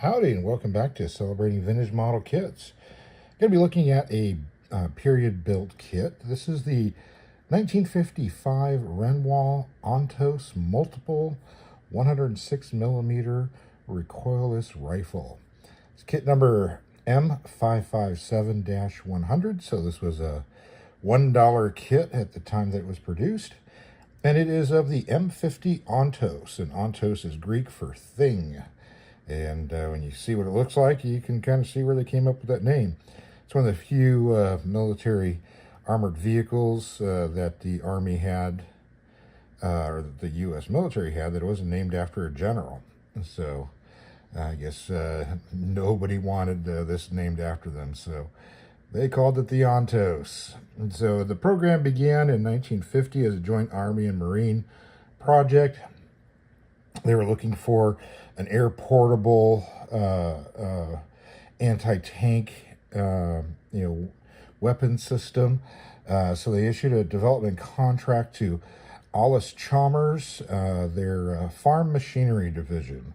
Howdy, and welcome back to Celebrating Vintage Model Kits. Going to be looking at a period built kit. This is the 1955 Renwal Ontos Multiple 106 millimeter recoilless rifle. It's kit number M557-100, so this was a $1 kit at the time that it was produced. And it is of the M-50 Ontos, and Ontos is Greek for thing. And when you see what it looks like, you can kind of see where they came up with that name. It's one of the few military armored vehicles that the Army had, or the U.S. military had, that it wasn't named after a general. So I guess nobody wanted this named after them, so they called it the Ontos. And so the program began in 1950 as a joint Army and Marine project. They were looking for an air-portable anti-tank, weapon system. So they issued a development contract to Alles Chalmers, their farm machinery division.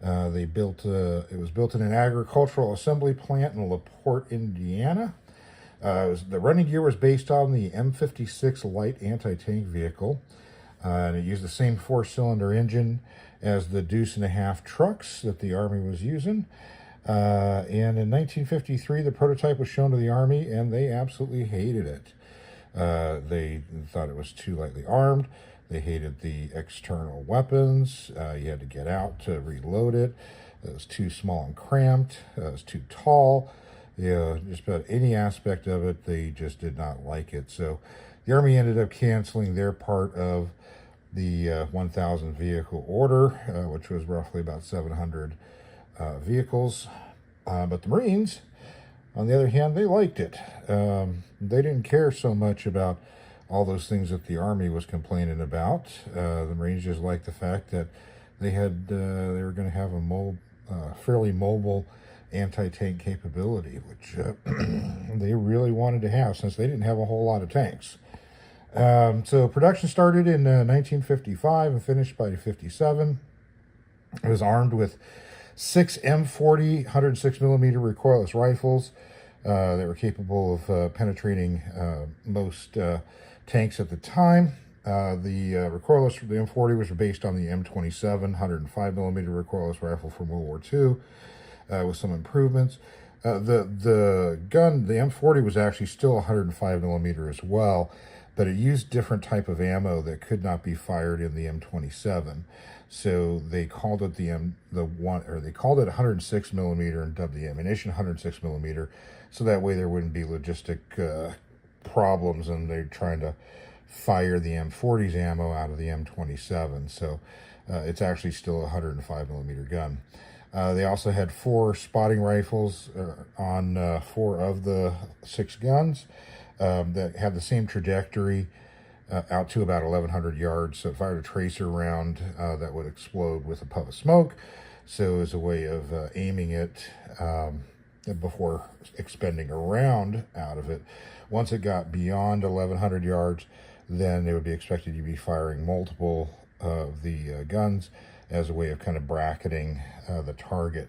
They built. It was built in an agricultural assembly plant in LaPorte, Indiana. The running gear was based on the M-56 light anti-tank vehicle. And it used the same four-cylinder engine as the Deuce-and-a-half trucks that the Army was using. And in 1953, the prototype was shown to the Army, and they absolutely hated it. They thought it was too lightly armed. They hated the external weapons. You had to get out to reload it. It was too small and cramped. It was too tall. Just about any aspect of it, they just did not like it. So the Army ended up canceling their part of the 1,000 vehicle order, which was roughly about 700 vehicles. But the Marines, on the other hand, they liked it. They didn't care so much about all those things that the Army was complaining about. The Marines just liked the fact that they were going to have a fairly mobile anti-tank capability, which they really wanted to have, since they didn't have a whole lot of tanks. So production started in 1955 and finished by 57. It was armed with 6 M-40 106 millimeter recoilless rifles that were capable of penetrating most tanks at the time. The M-40 was based on the M-27 105 millimeter recoilless rifle from World War II, with some improvements. The gun, the M-40, was actually still 105 millimeter as well, but it used different type of ammo that could not be fired in the M27. So they called it they called it 106 millimeter and dubbed the ammunition 106 millimeter. So that way there wouldn't be logistic problems, and they're trying to fire the M40's ammo out of the M27. So it's actually still a 105 millimeter gun. They also had 4 spotting rifles on 4 of the 6 guns. That had the same trajectory out to about 1,100 yards. So it fired a tracer round that would explode with a puff of smoke. So it was a way of aiming it before expending a round out of it. Once it got beyond 1,100 yards, then they would be expected to be firing multiple of the guns as a way of kind of bracketing the target.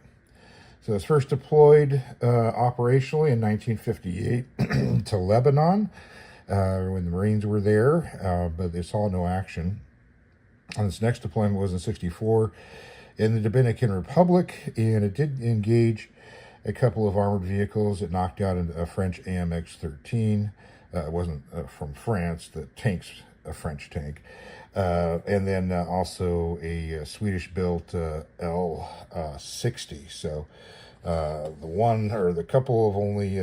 So it was first deployed operationally in 1958 to Lebanon when the Marines were there, but they saw no action. And its next deployment was in 64 in the Dominican Republic, and it did engage a couple of armored vehicles. It knocked out a French AMX-13. It wasn't from France. The tank's a French tank. And then also a Swedish-built L-60. So the couple of only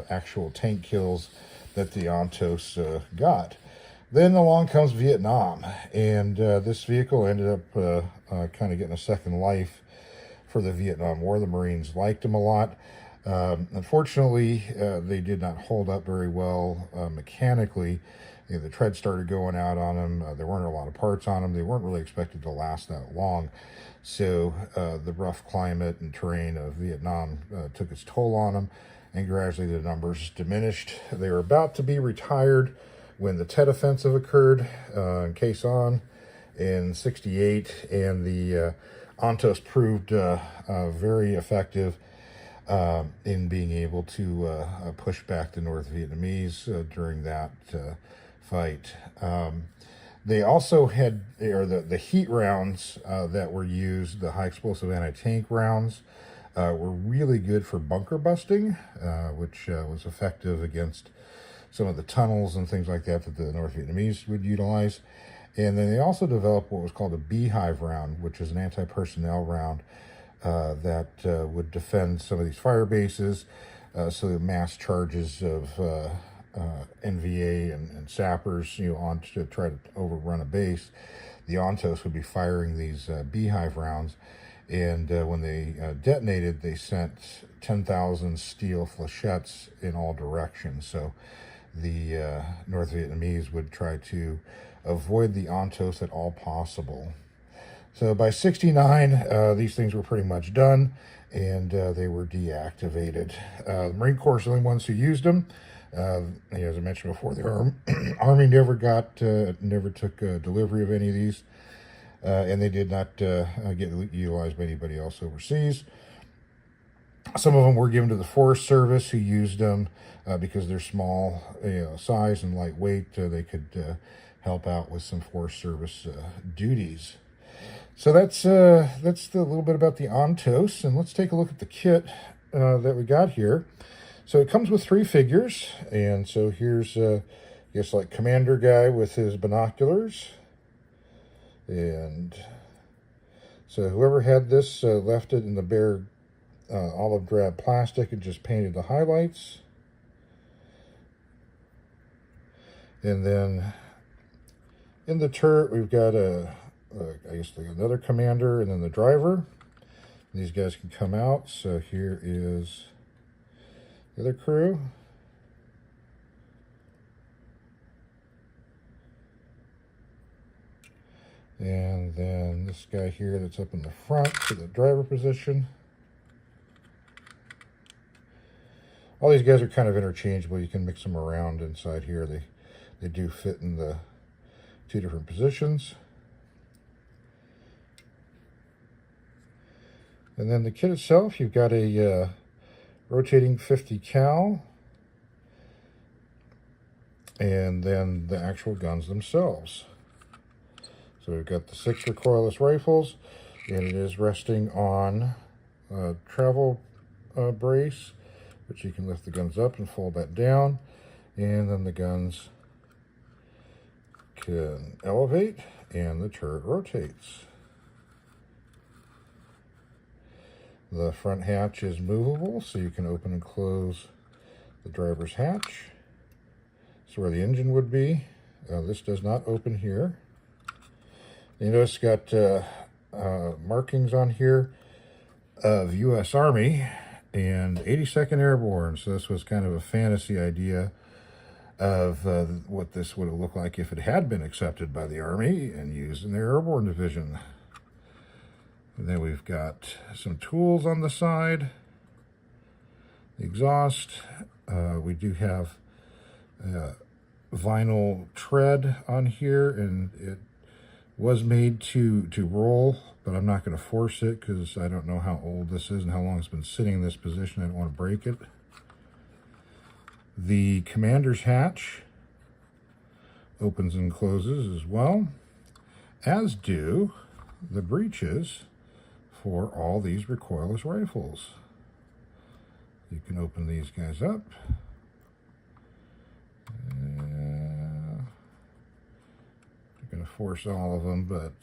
actual tank kills that the Ontos got. Then along comes Vietnam, and this vehicle ended up kind of getting a second life for the Vietnam War. The Marines liked them a lot. Unfortunately, they did not hold up very well mechanically. The tread started going out on them. There weren't a lot of parts on them. They weren't really expected to last that long. So the rough climate and terrain of Vietnam took its toll on them, and gradually the numbers diminished. They were about to be retired when the Tet Offensive occurred in Quezon in '68, and the Ontos proved very effective in being able to push back the North Vietnamese during that fight. They also had, or the heat rounds that were used, the high explosive anti-tank rounds, were really good for bunker busting, which was effective against some of the tunnels and things like that that the North Vietnamese would utilize. And then they also developed what was called a beehive round, which is an anti-personnel round that would defend some of these fire bases. So the mass charges of NVA and sappers, on to try to overrun a base, the Ontos would be firing these beehive rounds. And when they detonated, they sent 10,000 steel flechettes in all directions. So the North Vietnamese would try to avoid the Ontos at all possible. So by 69, these things were pretty much done, and they were deactivated. The Marine Corps is the only ones who used them. As I mentioned before, the Army never took delivery of any of these, and they did not get utilized by anybody else overseas. Some of them were given to the Forest Service, who used them because they're small size and lightweight. They could help out with some Forest Service duties. So that's a little bit about the Ontos, and let's take a look at the kit that we got here. So it comes with 3 figures, and so here's, I guess, like Commander guy with his binoculars. And so whoever had this left it in the bare olive drab plastic and just painted the highlights. And then in the turret, we've got I guess another commander and then the driver. These guys can come out. So here is the other crew. And then this guy here that's up in the front to the driver position. All these guys are kind of interchangeable. You can mix them around inside here. They do fit in the 2 different positions. And then the kit itself, you've got a rotating 50 cal, and then the actual guns themselves. So we've got the 6 recoilless rifles, and it is resting on a travel brace, which you can lift the guns up and fold that down, and then the guns can elevate, and the turret rotates. The front hatch is movable, so you can open and close the driver's hatch. That's where the engine would be. This does not open here. You notice it's got markings on here of U.S. Army and 82nd Airborne. So this was kind of a fantasy idea of what this would have looked like if it had been accepted by the Army and used in their Airborne Division. And then we've got some tools on the side, the exhaust. We do have vinyl tread on here, and it was made to roll, but I'm not going to force it because I don't know how old this is and how long it's been sitting in this position. I don't want to break it. The commander's hatch opens and closes as well, as do the breeches for all these recoilless rifles. You can open these guys up. I'm going to force all of them, but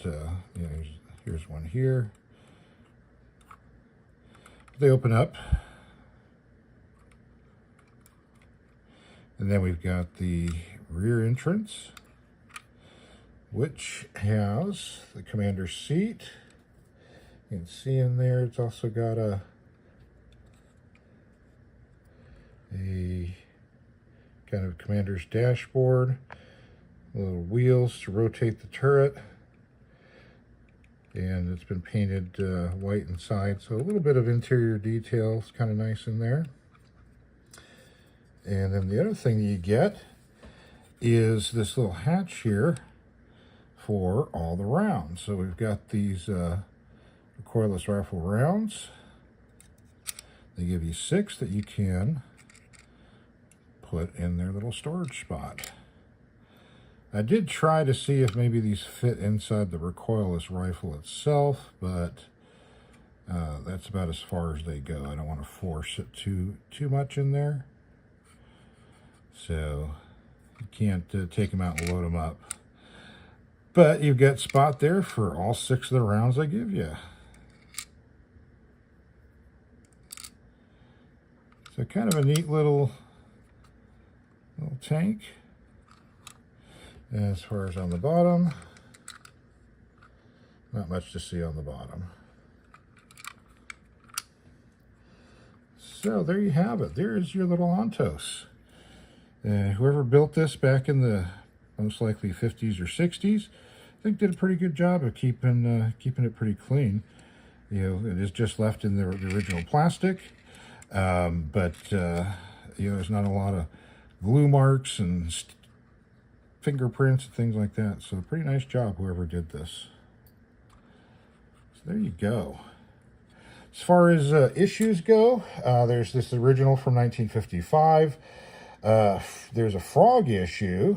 here's one here. They open up. And then we've got the rear entrance, which has the commander's seat. You can see in there, it's also got a kind of commander's dashboard, little wheels to rotate the turret, and it's been painted white inside, so a little bit of interior detail is kind of nice in there. And then the other thing that you get is this little hatch here for all the rounds. So we've got these recoilless rifle rounds. They give you 6 that you can put in their little storage spot. I did try to see if maybe these fit inside the recoilless rifle itself, but that's about as far as they go. I don't want to force it too much in there. So you can't take them out and load them up. But you've got spot there for all 6 of the rounds I give you. So kind of a neat little tank. As far as on the bottom, not much to see on the bottom. So there you have it. There's your little Ontos. Whoever built this back in the most likely 50s or 60s, I think did a pretty good job of keeping it pretty clean. You know, it is just left in the original plastic, but you know, there's not a lot of glue marks and fingerprints and things like that. So pretty nice job whoever did this. So there you go. As far as issues go, there's this original from 1955. There's a frog issue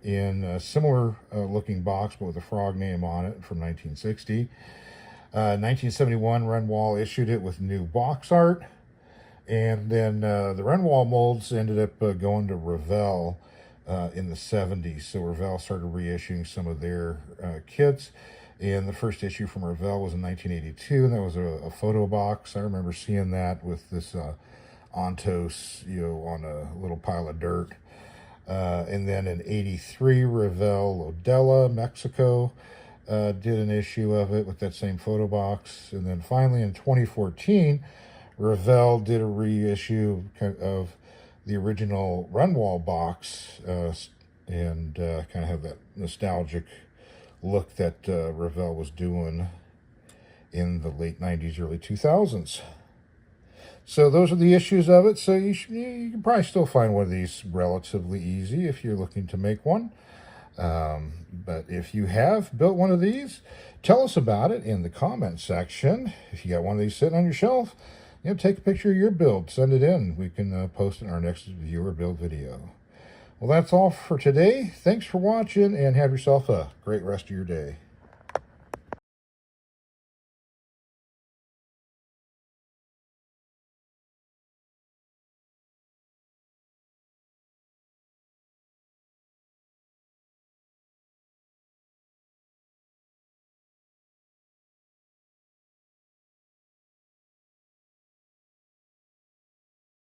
in a similar looking box, but with a frog name on it from 1960. 1971, Renwal issued it with new box art. And then the Renwal molds ended up going to Renwal in the 70s. So Renwal started reissuing some of their kits. And the first issue from Renwal was in 1982, and that was a photo box. I remember seeing that with this Ontos, you know, on a little pile of dirt. And then in 83, Renwal Odella, Mexico, did an issue of it with that same photo box. And then finally in 2014, Renwal did a reissue of the original Renwal box and kind of have that nostalgic look that Renwal was doing in the late 90s, early 2000s. So those are the issues of it. So you can probably still find one of these relatively easy if you're looking to make one. But if you have built one of these, tell us about it in the comment section. If you got one of these sitting on your shelf, you know, take a picture of your build, send it in. We can post it in our next viewer build video. Well, that's all for today. Thanks for watching, and have yourself a great rest of your day.